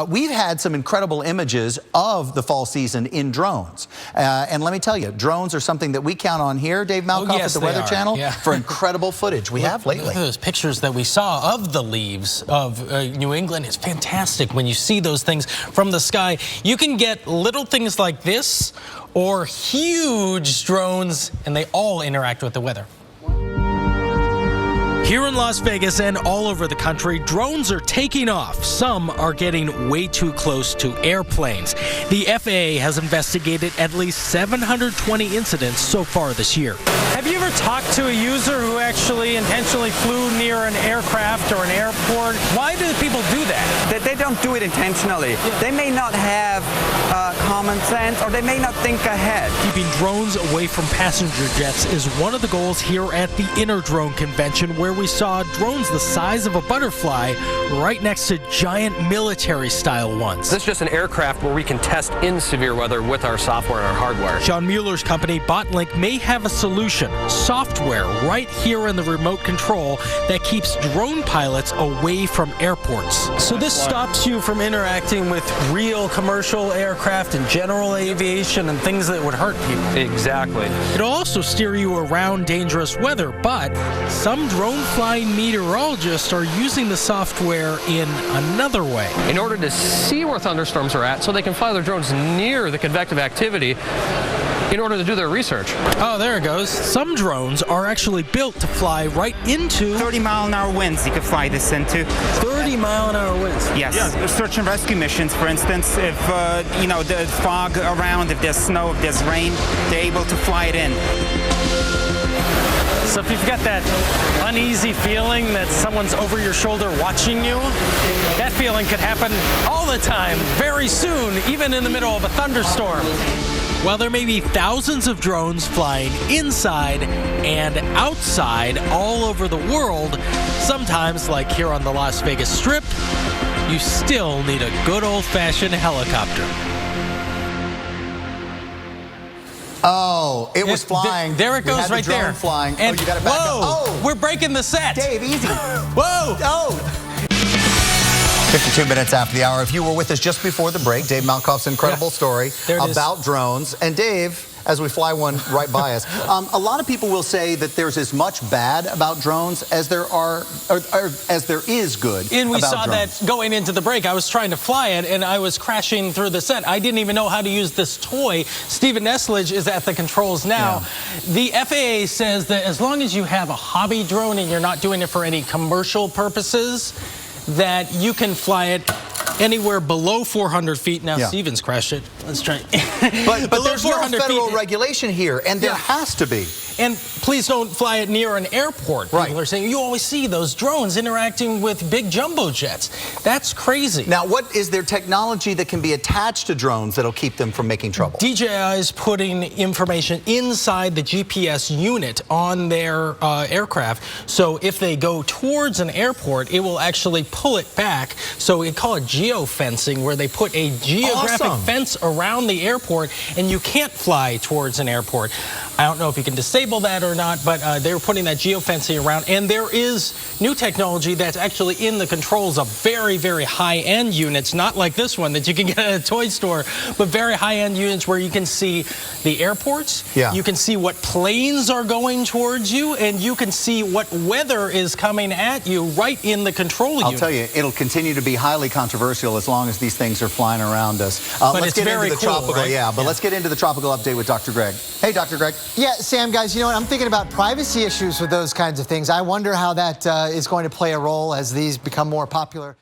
We've had some incredible images of the fall season in drones. And let me tell you, drones are something that we count on here, Dave Malkoff, yes, at the Weather Channel, yeah. for incredible footage we have lately. Look at those pictures that we saw of the leaves of New England. It's fantastic when you see those things from the sky. You can get little things like this or huge drones, and they all interact with the weather. Here in Las Vegas and all over the country, drones are taking off. Some are getting way too close to airplanes. The FAA has investigated at least 720 incidents so far this year. Have you ever talked to a user who actually intentionally flew near an aircraft or an airport? Why do people do that? They don't do it intentionally. Yeah. They may not have common sense, or they may not think ahead. Keeping drones away from passenger jets is one of the goals here at the Inner Drone Convention, where we saw drones the size of a butterfly right next to giant military-style ones. This is just an aircraft where we can test in severe weather with our software and our hardware. Sean Mueller's company, BotLink, may have a solution, software right here in the remote control that keeps drone pilots away from airports. So this stops you from interacting with real commercial aircraft and general aviation and things that would hurt people. Exactly. It'll also steer you around dangerous weather, but some drone flying meteorologists are using the software in another way. In order to see where thunderstorms are at, so they can fly their drones near the convective activity in order to do their research. Oh, there it goes. Some drones are actually built to fly right into 30-mile-an-hour winds you could fly this into. 30-mile-an-hour winds? Yes. Yeah. Search and rescue missions, for instance, if, there's fog around, if there's snow, if there's rain, they're able to fly it in. So if you've got that uneasy feeling that someone's over your shoulder watching you, that feeling could happen all the time, very soon, even in the middle of a thunderstorm. While there may be thousands of drones flying inside and outside all over the world, sometimes, like here on the Las Vegas Strip, you still need a good old-fashioned helicopter. Oh, it was flying. There it goes, right there. Flying. And you got it back up. Oh, we're breaking the set. Dave, easy. Whoa. Oh. 52 minutes after the hour. If you were with us just before the break, Dave Malkoff's incredible story about drones. And Dave, as we fly one right by us, a lot of people will say that there's as much bad about drones as there is good. And we about saw drones. that going into the break. I was trying to fly it, and I was crashing through the set. I didn't even know how to use this toy. Stephen Nesledge is at the controls now. Yeah. The FAA says that as long as you have a hobby drone and you're not doing it for any commercial purposes, that you can fly it anywhere below 400 feet. Now, yeah. Steven's crashed it. Let's try it. But there's no federal regulation here, and there has to be. And please don't fly it near an airport. People are saying, you always see those drones interacting with big jumbo jets. That's crazy. Now, what is there technology that can be attached to drones that'll keep them from making trouble? DJI is putting information inside the GPS unit on their aircraft. So if they go towards an airport, it will actually pull it back. So we call it geofencing, where they put a geographic fence around the airport, and you can't fly towards an airport. I don't know if you can disable that or not, but they're putting that geofencing around. And there is new technology that's actually in the controls of very, very high-end units, not like this one that you can get at a toy store, but very high-end units where you can see the airports, you can see what planes are going towards you, and you can see what weather is coming at you right in the control unit. I'll tell you, it'll continue to be highly controversial as long as these things are flying around us. But let's it's get very into the cool, tropical, right? let's get into the tropical update with Dr. Greg. Hey, Dr. Greg. Yeah, Sam, guys, you know what? I'm thinking about privacy issues with those kinds of things. I wonder how that is going to play a role as these become more popular.